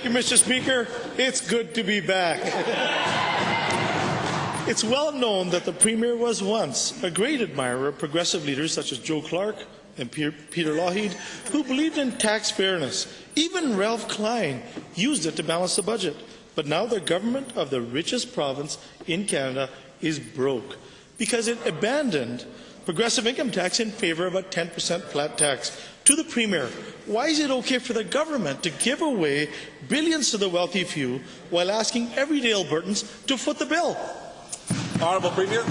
you, Mr. Speaker. It's good to be back. It's well known that the Premier was once a great admirer of progressive leaders such as Joe Clark and Peter Lougheed, who believed in tax fairness. Even Ralph Klein used it to balance the budget. But now the government of the richest province in Canada is broke because it abandoned progressive income tax in favour of a 10% flat tax. To the Premier, why is it okay for the government to give away billions to the wealthy few while asking everyday Albertans to foot the bill? Honourable Premier.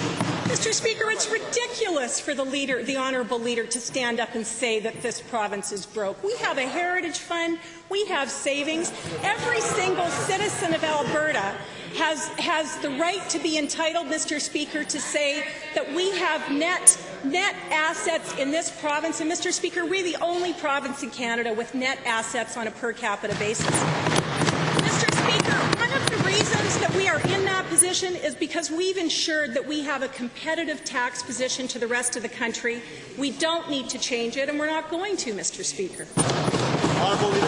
Mr. Speaker, it's ridiculous for the honourable leader to stand up and say that this province is broke. We have a heritage fund. We have savings. Every single citizen of Alberta has the right to be entitled, Mr. Speaker, to say that we have net assets in this province. And, Mr. Speaker, we're the only province in Canada with net assets on a per capita basis. Mr. Speaker, one of the reasons that we are in that position is because we've ensured that we have a competitive tax position to the rest of the country. We don't need to change it, and we're not going to, Mr. Speaker. Honourable Leader.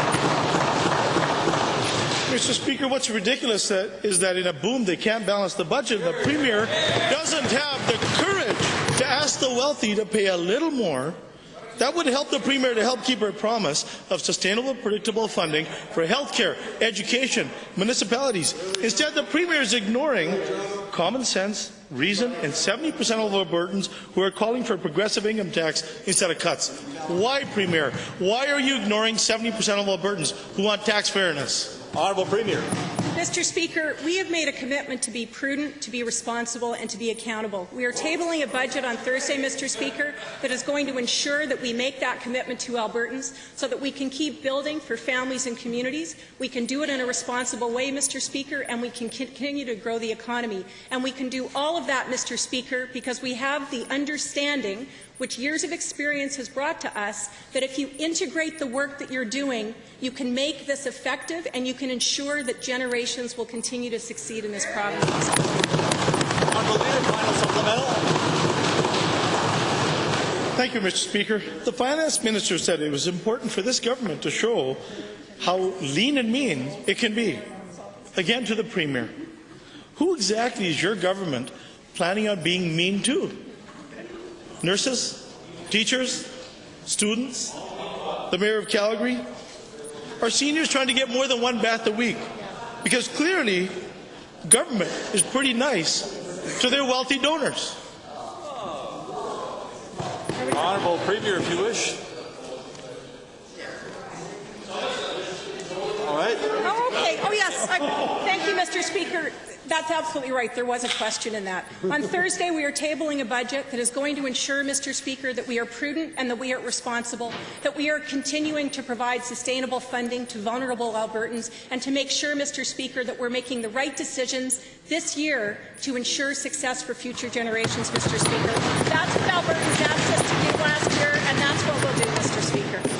Mr. Speaker, what's ridiculous is that in a boom they can't balance the budget. The Premier doesn't have the courage to ask the wealthy to pay a little more. That would help the Premier to help keep her promise of sustainable, predictable funding for health care, education, municipalities. Instead, the Premier is ignoring common sense, reason, and 70% of Albertans who are calling for a progressive income tax instead of cuts. Why, Premier? Why are you ignoring 70% of Albertans who want tax fairness? Honourable Premier. Mr. Speaker, we have made a commitment to be prudent, to be responsible, and to be accountable. We are tabling a budget on Thursday, Mr. Speaker, that is going to ensure that we make that commitment to Albertans so that we can keep building for families and communities. We can do it in a responsible way, Mr. Speaker, and we can continue to grow the economy. And we can do all of that, Mr. Speaker, because we have the understanding, which years of experience has brought to us, that if you integrate the work that you're doing, you can make this effective and you can ensure that generations will continue to succeed in this province. Honourable Leader, final supplemental. Thank you, Mr. Speaker. The Finance Minister said it was important for this government to show how lean and mean it can be. Again, to the Premier, who exactly is your government planning on being mean to? Nurses, teachers, students, the Mayor of Calgary? Are seniors trying to get more than one bath a week? Because clearly, government is pretty nice to their wealthy donors. Honourable Premier, if you wish. All right. Oh, okay. Oh, yes. Thank you, Mr. Speaker. That's absolutely right. There was a question in that. On Thursday, we are tabling a budget that is going to ensure, Mr. Speaker, that we are prudent and that we are responsible, that we are continuing to provide sustainable funding to vulnerable Albertans, and to make sure, Mr. Speaker, that we're making the right decisions this year to ensure success for future generations, Mr. Speaker. That's what Albertans asked us to do last year, and that's what we'll do, Mr. Speaker.